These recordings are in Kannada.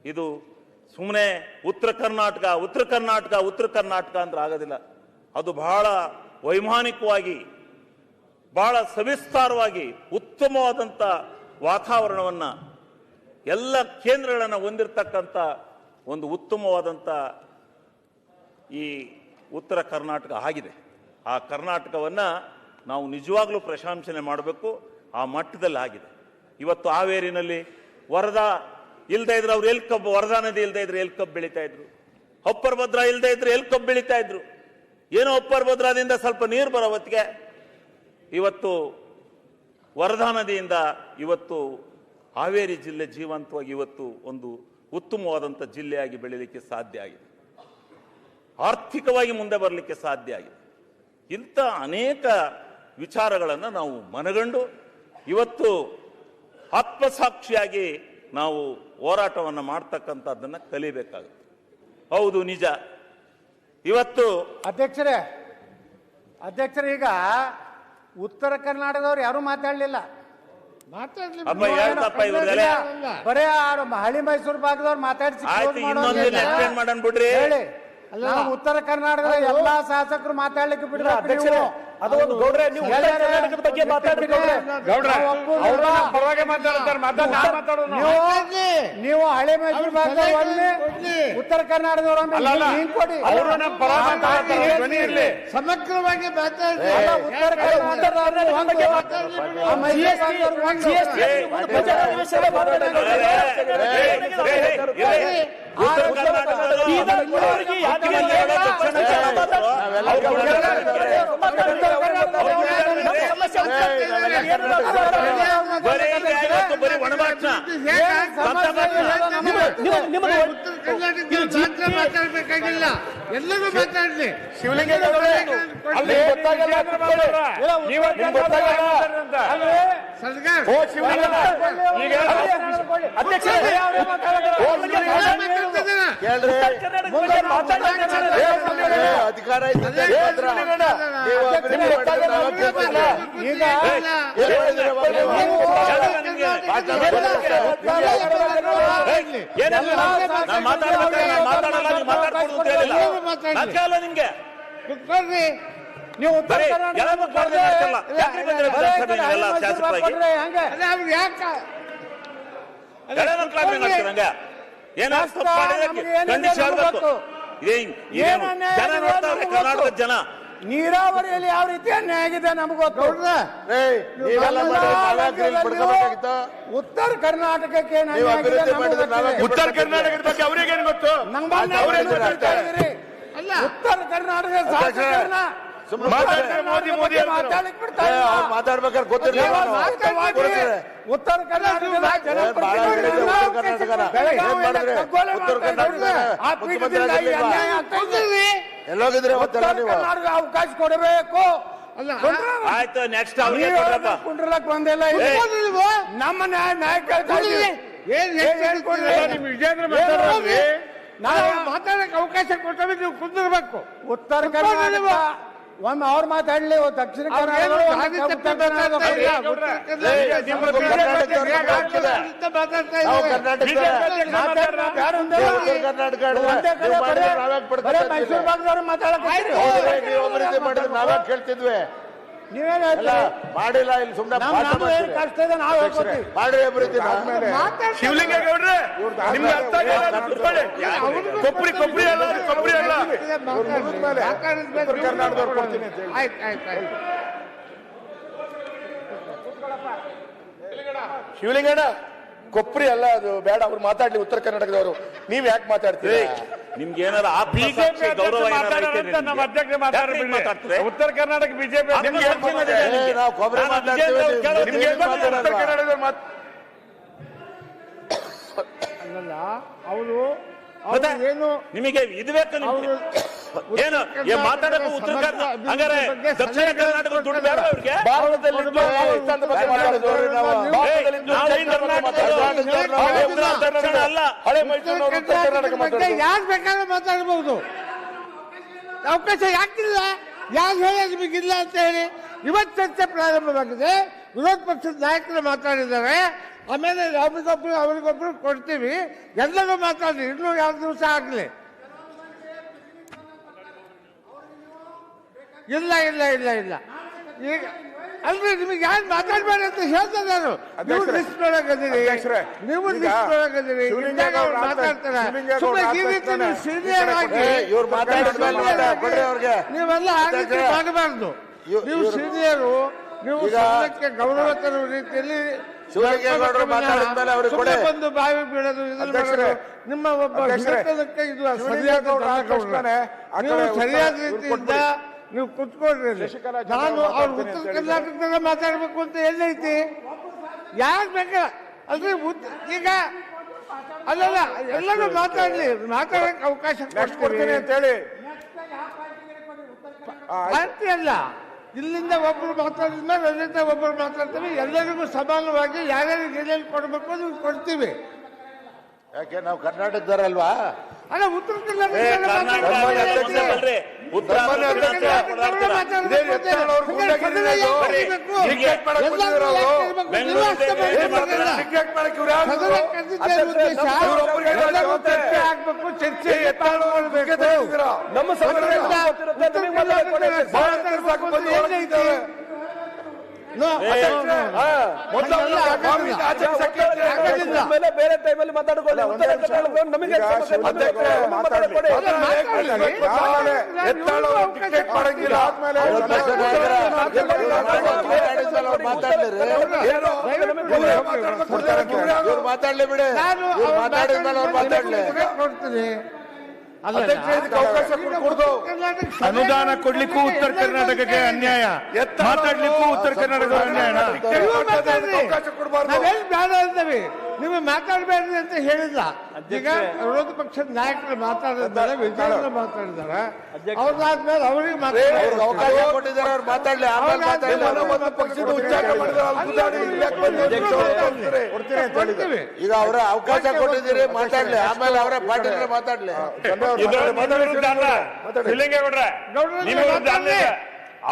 ಇದು ಸುಮ್ಮನೆ ಉತ್ತರ ಕರ್ನಾಟಕ ಉತ್ತರ ಕರ್ನಾಟಕ ಉತ್ತರ ಕರ್ನಾಟಕ ಅಂದ್ರೆ ಆಗೋದಿಲ್ಲ. ಅದು ಬಹಳ ವೈಮಾನಿಕವಾಗಿ ಬಹಳ ಸವಿಸ್ತಾರವಾಗಿ ಉತ್ತಮವಾದಂಥ ವಾತಾವರಣವನ್ನು ಎಲ್ಲ ಕೇಂದ್ರಗಳನ್ನು ಹೊಂದಿರತಕ್ಕಂಥ ಒಂದು ಉತ್ತಮವಾದಂಥ ಈ ಉತ್ತರ ಕರ್ನಾಟಕ ಆಗಿದೆ. ಆ ಕರ್ನಾಟಕವನ್ನು ನಾವು ನಿಜವಾಗ್ಲೂ ಪ್ರಶಂಸನೆ ಮಾಡಬೇಕು. ಆ ಮಟ್ಟದಲ್ಲಿ ಆಗಿದೆ. ಇವತ್ತು ಹಾವೇರಿನಲ್ಲಿ ವರದಾ ಇಲ್ಲದೆ ಇದ್ರೆ ಅವ್ರು ಎಲ್ಲಿ ಕಬ್ಬು, ವರದಾ ನದಿ ಇಲ್ಲದೆ ಇದ್ರೆ ಎಲ್ಲಿ ಕಬ್ಬು ಬೆಳೀತಾ ಇದ್ರು, ಅಪ್ಪರ್ ಭದ್ರಾ ಇಲ್ಲದೆ ಇದ್ರೆ ಎಲ್ಲಿ ಕಬ್ಬು ಬೆಳೀತಾ ಇದ್ರು. ಏನೋ ಅಪ್ಪರ್ ಭದ್ರಾದಿಂದ ಸ್ವಲ್ಪ ನೀರು ಬರೋ ಹೊತ್ತಿಗೆ ಇವತ್ತು ವರದಾ ನದಿಯಿಂದ ಇವತ್ತು ಹಾವೇರಿ ಜಿಲ್ಲೆ ಜೀವಂತವಾಗಿ ಇವತ್ತು ಒಂದು ಉತ್ತಮವಾದಂಥ ಜಿಲ್ಲೆಯಾಗಿ ಬೆಳೀಲಿಕ್ಕೆ ಸಾಧ್ಯ ಆಗಿದೆ. ಆರ್ಥಿಕವಾಗಿ ಮುಂದೆ ಬರಲಿಕ್ಕೆ ಸಾಧ್ಯ ಆಗಿದೆ. ಇಂಥ ಅನೇಕ ವಿಚಾರಗಳನ್ನು ನಾವು ಮನಗಂಡು ಇವತ್ತು ಆತ್ಮಸಾಕ್ಷಿಯಾಗಿ ನಾವು ಹೋರಾಟವನ್ನು ಮಾಡ್ತಕ್ಕಂಥದ್ದನ್ನು ಕಲಿಬೇಕಾಗುತ್ತೆ. ಹೌದು, ನಿಜ. ಇವತ್ತು ಅಧ್ಯಕ್ಷರೇ ಈಗ ಉತ್ತರ ಕರ್ನಾಟಕದವ್ರು ಯಾರು ಮಾತಾಡಲಿಲ್ಲ. ಬರೇ ಹಳ್ಳಿ ಮೈಸೂರು ಭಾಗದವ್ರು ಮಾತಾಡಿಸಿ ಮಾಡೋಣ ಬಿಡ್ರಿ. ಉತ್ತರ ಕರ್ನಾಟಕದ ಎಲ್ಲಾ ಶಾಸಕರು ಮಾತಾಡ್ಲಿಕ್ಕೆ ಬಿಡ್ರಿ ಅಧ್ಯಕ್ಷರೇ. ಅದೊಂದು ಗೌಡ್ರೆ, ನೀವು ಕರ್ನಾಟಕದ ಬಗ್ಗೆ ಮಾತಾಡ್ರಿ ಗೌಡ್ರೆ. ನೀವು ಹಳೆ ಮೈಸೂರು ಭಾಗದವ್ರು, ಉತ್ತರ ಕರ್ನಾಟಕದವ್ರು ಕೊಡಿ. ಸಮಗ್ರವಾಗಿ ಮಾತಾಡ್ರಿ. ಉತ್ತರ ಬರೀ ಒಣಭಾಷಣ ಮಾತಾಡ್ಬೇಕಾಗಿಲ್ಲ, ಎಲ್ಲರೂ ಮಾತಾಡ್ಲಿ. ಅಧಿಕಾರ ನಿಮ್ಗೆ ನೀವು ಕರ್ನಾಟಕದ ಜನ ನೀರಾವರಿಯಲ್ಲಿ ಯಾವ ರೀತಿ ಅನ್ಯಾಯ ಆಗಿದೆ ನಮ್ಗೆ ಗೊತ್ತು. ಉತ್ತರ ಕರ್ನಾಟಕಕ್ಕೆ ಉತ್ತರ ಕರ್ನಾಟಕದ ಬಗ್ಗೆ ಅವ್ರಿಗೇನು ಗೊತ್ತು? ಉತ್ತರ ಕರ್ನಾಟಕ ಶಾಸಕರನ್ನ ಮೋದಿ ಮಾತಾಡ್ಬೇಕಾದ್ರೆ ಗೊತ್ತಿರಲಿಲ್ಲ. ಉತ್ತರ ಕರ್ನಾಟಕದ ಎಲ್ಲೋಗಿದ್ರೆ ಅವಕಾಶ ಕೊಡಬೇಕು. ಆಯ್ತು, ನೆಕ್ಸ್ಟ್ ಕುಂಡ್ರಲಕ್ ಬಂದಿಲ್ಲ. ನಮ್ಮ ನಾಯಕ ಮಾತಾಡಕ್ಕೆ ಅವಕಾಶ ಕೊಟ್ಟರೆ ನೀವು ಕುಂದಿರ್ಬೇಕು. ಉತ್ತರ ಕರ್ನಾಟಕ ಒಮ್ಮೆ ಅವ್ರು ಮಾತಾಡ್ಲಿ. ದಕ್ಷಿಣ ಕರ್ನಾಟಕ ಮೈಸೂರು ಭಾಗದವ್ರು ಮಾತಾಡಕ್ಕೆ ನಾವೇ ಕೇಳ್ತಿದ್ವಿ. ನೀವೇನ್ ಮಾಡಿಲ್ಲ. ಇಲ್ಲಿ ಸುಮ್ಮನೆ ಕಷ್ಟ ಇದೆ ನಾವು ಹೇಳ್ಕೊತೀವಿ. ಮಾಡ್ರಿ ಅಭಿವೃದ್ಧಿ. ಶಿವಲಿಂಗೇಗೌಡ್ರೆ, ನಿಮ್ಗೆ ಅರ್ಥ ಕೊಬ್ಬರಿ ಕೊಬ್ಬರಿ ಅಲ್ಲ, ಕೊಬ್ಬರಿ ಅಲ್ಲ. ಕರ್ನಾಟಕದವ್ರು ಕೊಡ್ತೀನಿ ಅಂತ ಹೇಳಿ. ಆಯ್ತು. ಶಿವಲಿಂಗಣ್ಣ, ಕೊಬ್ಬರಿ ಅಲ್ಲ, ಅದು ಬೇಡ. ಅವ್ರು ಮಾತಾಡ್ಲಿ ಉತ್ತರ ಕರ್ನಾಟಕದವರು. ನೀವ್ ಯಾಕೆ ಮಾತಾಡ್ತೀರಿ? ನಿಮ್ಗೆ ಏನಾರ ಗೌರವ ಉತ್ತರ ಕರ್ನಾಟಕ ಬಿಜೆಪಿ ನಾವು ಕೊಬ್ಬರಿ ಮಾತಾಡ್ತೀವಿ. ಅವರು ಏನು ನಿಮಗೆ ಇದು ಬೇಕು? ಏನು ಮಾತಾಡಬೇಕು? ಉತ್ತರ ಕರ್ನಾಟಕ ಹಂಗಾರೆ ದಕ್ಷಿಣ ಕರ್ನಾಟಕ ದುಡ್ಡು ಬೇಡ ಅವ್ರಿಗೆ? ಯಾರು ಬೇಕಾದ್ರೆ ಮಾತಾಡಬಹುದು. ಅವಕಾಶ ಯಾಕಿಲ್ಲ? ಯಾರು ಹೇಳಿ ನಿಮಗಿಲ್ಲ ಅಂತ ಹೇಳಿ ಇವತ್ತು ಚರ್ಚೆ ಪ್ರಾರಂಭವಾಗಿದೆ. ವಿರೋಧ ಪಕ್ಷದ ನಾಯಕರು ಮಾತಾಡಿದ್ದಾರೆ. ಆಮೇಲೆ ಅವ್ರಿಗೊಬ್ರು ಕೊಡ್ತೀವಿ, ಎಲ್ಲರೂ ಮಾತಾಡಿ, ಇನ್ನೂ 2 ದಿವಸ ಆಗ್ಲಿ. ಇಲ್ಲ ಇಲ್ಲ ಇಲ್ಲ ಇಲ್ಲ ಈಗ ಅಲ್ರಿ, ನಿಮಗೆ ಯಾರು ಮಾತಾಡ್ಬೇಡಿ ಅಂತ ಹೇಳ್ತಾರೆ ನಾನು. ನೀವು ಲಿಸ್ಟ್ ಒಳಗದಿರಿ, ನೀವು ಲಿಸ್ಟ್ ಒಳಗದಿರಿ, ಮಾತಾಡ್ತಾರೆ. ಸುಮ್ಮನೆ ಈ ರೀತಿ ನೀವು ಸೀನಿಯರ್ ಆಗಿ ನೀವೆಲ್ಲ ಆ ರೀತಿ ಮಾಡಬಾರ್ದು. ನೀವು ಸೀನಿಯರು, ನೀವು ಸಮಾಜಕ್ಕೆ ಗೌರವ ತರುವ ರೀತಿಯಲ್ಲಿ ಬಂದು ಬಾವಿ ಬೀಳೋದು, ನಿಮ್ಮ ಒಬ್ಬ ಹಿರಿತನಕ್ಕೆ ಇದು ಸರಿಯಾದ ನೀವು ಸರಿಯಾದ ರೀತಿಯಿಂದ ನೀವು ಕುತ್ಕೊಳ್ರಿ. ನಾನು ಅವ್ರ ಉತ್ತರ ಕರ್ನಾಟಕದಾಗ ಮಾತಾಡ್ಬೇಕು ಅಂತ ಎಲ್ಲೈತಿ? ಯಾರು ಬೇಕ ಅಲ್ರಿ? ಈಗ ಅಲ್ಲಲ್ಲ, ಎಲ್ಲರೂ ಮಾತಾಡ್ಲಿ, ಮಾತಾಡಕ್ಕೆ ಅವಕಾಶ ಕೊಡ್ತೀನಿ ಅಂತ ಹೇಳಿ ಪಾರ್ಟಿ ಅಲ್ಲ. ಇಲ್ಲಿಂದ ಒಬ್ರು ಮಾತಾಡಿದ್ಮೇಲೆ ಅಲ್ಲಿಂದ ಒಬ್ಬರು ಮಾತಾಡ್ತೀವಿ. ಎಲ್ಲರಿಗೂ ಸಮಾನವಾಗಿ ಯಾರ್ಯಾರಿಗೆ ಎಲ್ಲೆಲ್ಲಿ ಕೊಡ್ಬೇಕು ಅದು ಕೊಡ್ತೀವಿ. ಯಾಕೆ ನಾವು ಕರ್ನಾಟಕದವರಲ್ವಾ? ಅಲ್ಲ, ಉತ್ತರ ಆಗ್ಬೇಕು, ಚರ್ಚೆ ನಮ್ಮ ಬೇರೆ ಟೈಮಲ್ಲಿ ಮಾತಾಡ್ಕೊಳ್ಳಿ. ಮಾತಾಡ್ಲಿ ಬಿಡಿ, ಕೊಡ್ತೀನಿ. ಅನುದಾನ ಕೊಡ್ಲಿಕ್ಕೂ ಉತ್ತರ ಕರ್ನಾಟಕಕ್ಕೆ ಅನ್ಯಾಯ, ಮಾತಾಡ್ಲಿಕ್ಕೂ ಉತ್ತರ ಕರ್ನಾಟಕ ಅನ್ಯಾಯ. ನಾವೇನು ಬೇಡ ಅಂತೇವೆ, ನೀವು ಮಾತಾಡಬೇಡ್ರಿ ಅಂತ ಹೇಳಿಲ್ಲ. ಈಗ ವಿರೋಧ ಪಕ್ಷದ ನಾಯಕರು ಮಾತಾಡಿದ್ದಾರೆ, ವಿಜಯೇಂದ್ರ ಮಾತಾಡಿದ್ದಾರೆ, ಅವ್ರದಾದ್ಮೇಲೆ ಅವ್ರಿಗೆ ಅವಕಾಶ ಕೊಟ್ಟಿದ್ದಾರೆ, ಅವ್ರು ಮಾತಾಡ್ಲಿ. ಈಗ ಅವರ ಅವಕಾಶ ಕೊಟ್ಟಿದ್ದೀರಿ, ಮಾತಾಡ್ಲಿ. ಆಮೇಲೆ ಅವರ ಪಾಟೀಲ್ ಮಾತಾಡ್ಲಿ.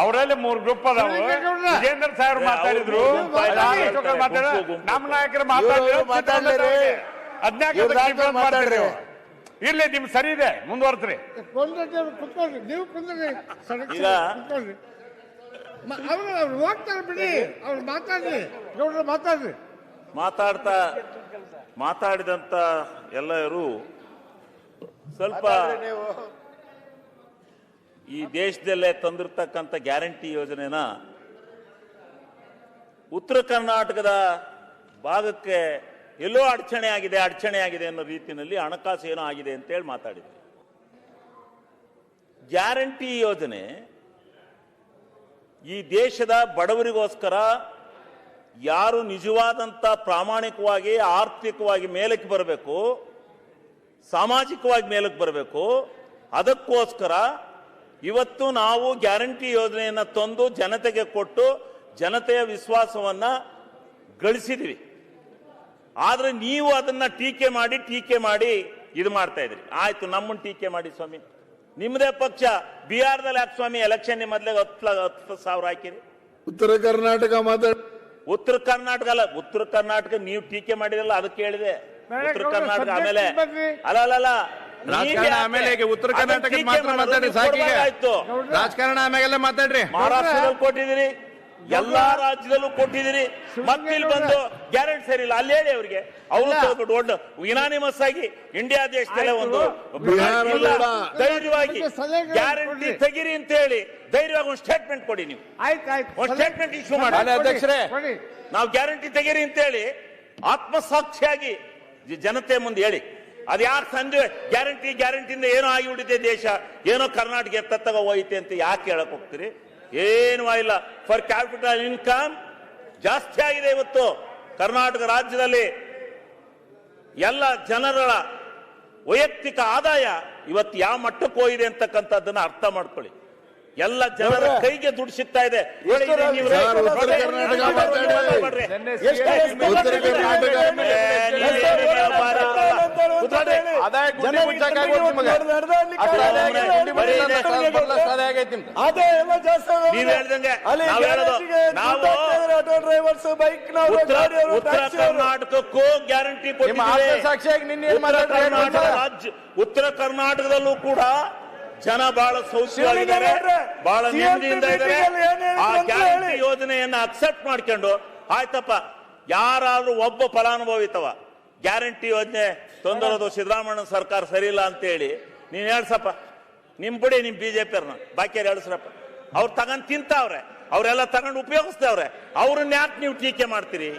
ಅವರಲ್ಲಿ 3 ಗ್ರೂಪ್ ಅದಾವ. ವಿಜೇಂದ್ರ ಸಾಹೇಬ್ ಮಾತಾಡಿದ್ರು, ನಮ್ಮ ನಾಯಕರು ಮಾತಾಡಿದ್ರು. ಮಾತಾಡ್ರಿ, ಇರ್ಲಿ, ನಿಮ್ ಸರಿ ಇದೆ, ಮುಂದುವರ್ಸ್ರಿ. ಕುತ್ಕೊಳ್ರಿ, ನೀವು ಕುಂದ್ರಿ, ಕುತ್ಕೊಳ್ರಿ. ಅವ್ರು ಹೋಗ್ತಾರೆ ಬಿಡಿ, ಅವ್ರು ಮಾತಾಡ್ರಿ, ಗೌಡ್ರು ಮಾತಾಡ್ರಿ. ಮಾತಾಡಿದಂತ ಎಲ್ಲರೂ ಸ್ವಲ್ಪ ಈ ದೇಶದಲ್ಲೇ ತಂದಿರ್ತಕ್ಕಂಥ ಗ್ಯಾರಂಟಿ ಯೋಜನೆನ ಉತ್ತರ ಕರ್ನಾಟಕದ ಭಾಗಕ್ಕೆ ಎಲ್ಲೋ ಅಡಚಣೆ ಆಗಿದೆ ಅನ್ನೋ ರೀತಿಯಲ್ಲಿ ಹಣಕಾಸು ಏನೋ ಆಗಿದೆ ಅಂತೇಳಿ ಮಾತಾಡಿದ್ರು. ಗ್ಯಾರಂಟಿ ಯೋಜನೆ ಈ ದೇಶದ ಬಡವರಿಗೋಸ್ಕರ, ಯಾರು ನಿಜವಾದಂಥ ಪ್ರಾಮಾಣಿಕವಾಗಿ ಆರ್ಥಿಕವಾಗಿ ಮೇಲಕ್ಕೆ ಬರಬೇಕು, ಸಾಮಾಜಿಕವಾಗಿ ಮೇಲಕ್ಕೆ ಬರಬೇಕು, ಅದಕ್ಕೋಸ್ಕರ ಇವತ್ತು ನಾವು ಗ್ಯಾರಂಟಿ ಯೋಜನೆಯನ್ನು ತಂದು ಜನತೆಗೆ ಕೊಟ್ಟು ಜನತೆಯ ವಿಶ್ವಾಸವನ್ನ ಗಳಿಸಿದ್ವಿ. ಆದ್ರೆ ನೀವು ಅದನ್ನ ಟೀಕೆ ಮಾಡಿ ಇದು ಮಾಡ್ತಾ ಇದ್ರಿ. ಆಯ್ತು, ನಮ್ಮನ್ನು ಟೀಕೆ ಮಾಡಿ ಸ್ವಾಮಿ, ನಿಮ್ಮದೇ ಪಕ್ಷ ಬಿಹಾರದಲ್ಲಿ ಯಾಕೆ ಸ್ವಾಮಿ ಎಲೆಕ್ಷನ್ ಮೊದಲೇ 10,000 ಹಾಕಿರಿ? ಉತ್ತರ ಕರ್ನಾಟಕ ಉತ್ತರ ಕರ್ನಾಟಕ ಅಲ್ಲ, ಉತ್ತರ ಕರ್ನಾಟಕ ನೀವು ಟೀಕೆ ಮಾಡಿರಲ್ಲ, ಅದಕ್ಕೆ ಹೇಳಿದೆ. ಉತ್ತರ ಕರ್ನಾಟಕ ಆಮೇಲೆ ಅಲ್ಲ ಆಮೇಲೆ ಉತ್ತರ ಕರ್ನಾಟಕ ಮಾತ್ರ ಮಾತಾಡ್ರಿ, ಸಾಕಿಗೆ ಆಯ್ತು. ರಾಜಕಾರಣ ಆಮೇಲೆ ಮಾತಾಡ್ರಿ. ಮಹಾರಾಷ್ಟ್ರದಲ್ಲಿ ಕೊಟ್ಟಿದ್ದೀರಿ, ಎಲ್ಲಾ ರಾಜ್ಯದಲ್ಲೂ ಕೊಟ್ಟಿದ್ದೀರಿ, ಮತ್ತೆ ಇಲ್ಲಿ ಬಂದು ಗ್ಯಾರಂಟಿ ಸರಿ ಇಲ್ಲ ಅಲ್ಲಿ ಹೇಳಿ ಅವರಿಗೆ. ಅವರು ದೊಡ್ಡ ಯುನಾನಿಮಸ್ ಆಗಿ ಇಂಡಿಯಾ ದೇಶದಲ್ಲೇ ಒಂದು ಧೈರ್ಯವಾಗಿ ಗ್ಯಾರಂಟಿ ತೆಗಿರಿ ಅಂತ ಹೇಳಿ ಧೈರ್ಯವಾಗಿ ಒಂದು ಸ್ಟೇಟ್ಮೆಂಟ್ ಕೊಡಿ. ನೀವು ಒಂದು ಸ್ಟೇಟ್ಮೆಂಟ್ ಇಶ್ಯೂ ಮಾಡಿ, ಅಧ್ಯಕ್ಷರೇ ನಾವು ಗ್ಯಾರಂಟಿ ತೆಗಿರಿ ಅಂತ ಹೇಳಿ ಆತ್ಮಸಾಕ್ಷಿಯಾಗಿ ಜನತೆ ಮುಂದೆ ಹೇಳಿ. ಅದು ಯಾರು ಸಂಜೆ ಗ್ಯಾರಂಟಿಯಿಂದ ಏನೋ ಆಗಿಬಿಟ್ಟಿದೆ ದೇಶ, ಏನೋ ಕರ್ನಾಟಕ ಎತ್ತಗ ಹೋಯ್ತೆ ಅಂತ ಯಾಕೆ ಹೇಳಕ್ ಹೋಗ್ತೀರಿ? ಏನು ಇಲ್ಲ. ಫರ್ ಕ್ಯಾಪಿಟಲ್ ಇನ್ಕಮ್ ಜಾಸ್ತಿ ಆಗಿದೆ ಇವತ್ತು ಕರ್ನಾಟಕ ರಾಜ್ಯದಲ್ಲಿ. ಎಲ್ಲ ಜನರ ವೈಯಕ್ತಿಕ ಆದಾಯ ಇವತ್ತು ಯಾವ ಮಟ್ಟಕ್ಕೆ ಹೋಗಿದೆ ಅಂತಕ್ಕಂಥದ್ದನ್ನ ಅರ್ಥ ಮಾಡ್ಕೊಳ್ಳಿ. ಎಲ್ಲ ಜನರ ಕೈಗೆ ದುಡ್ಡು ಸಿಗ್ತಾ ಇದೆ. ಎಷ್ಟು ನೀವು ಸರ್, ಉತ್ತರ ಕರ್ನಾಟಕ ಮಾತಾಡಿ. ಉತ್ತರ ಕರ್ನಾಟಕ ಆದಾಯ ಗುಂಡಿ ಮುಚ್ಚಾಕಾಗಿ ಹೋಗ್ತಿ ಮಗ. ಅಷ್ಟು ಆದಾಯ ಆಗೈತೆ, ಗುಂಡಿ ಮುಚ್ಚಿಲ್ಲ ಅಂದ್ರೆ ಬಹಳಷ್ಟು ಆದಾಯ ಆಗೈತೆ ನಿಮ್ದು. ಅದೇ ಎಲ್ಲ ಜಾಸ್ತಿ ನೀವ್ ಹೇಳ್ದಂಗೆ ನಾವು ಹೇಳೋದು ನಾವು ಆಟೋ ಡ್ರೈವರ್ಸ್ ಬೈಕ್ ಉತ್ತರ ಕರ್ನಾಟಕಕ್ಕೂ ಗ್ಯಾರಂಟಿ ನಿಮ್ಮ ಕೊಟ್ಟಿದ್ದೇವೆ. ಆತ್ಮಸಾಕ್ಷಿಯಾಗಿ ನಿನ್ನೆ ಉತ್ತರ ಕರ್ನಾಟಕದಲ್ಲೂ ಕೂಡ ಜನ ಬಹಳ ಸೌಖ್ಯವಾಗಿದ್ದಾರೆ, ಬಹಳ ನೆಮ್ಮದಿಯಿಂದ ಇದ್ದಾರೆ. ಆ ಗ್ಯಾರಂಟಿ ಯೋಜನೆಯನ್ನ ಅಕ್ಸೆಪ್ಟ್ ಮಾಡ್ಕೊಂಡು ಆಯ್ತಪ್ಪ, ಯಾರಾದ್ರೂ ಒಬ್ಬ ಫಲಾನುಭವಿತವ ಗ್ಯಾರಂಟಿ ಯೋಜನೆ ತೊಂದರೆದು ಸಿದ್ದರಾಮಯ್ಯ ಸರ್ಕಾರ ಸರಿ ಇಲ್ಲ ಅಂತ ಹೇಳಿ ನೀನ್ ಹೇಳ್ಸಪ್ಪ, ನಿಮ್ ಬಿಡಿ ನಿಮ್ ಬಿಜೆಪಿ ಅವ್ರನ್ನ ಬಾಕಿಯವ್ರು ಹೇಳ್ಸ್ರಪ್ಪ. ಅವ್ರು ತಗೊಂಡ್ ತಿಂತಾವ್ರೆ, ಅವರೆಲ್ಲ ತಗೊಂಡು ಉಪಯೋಗಿಸ್ತವ್ರೆ, ಅವ್ರನ್ನ ಯಾಕೆ ನೀವು ಟೀಕೆ ಮಾಡ್ತೀರಿ?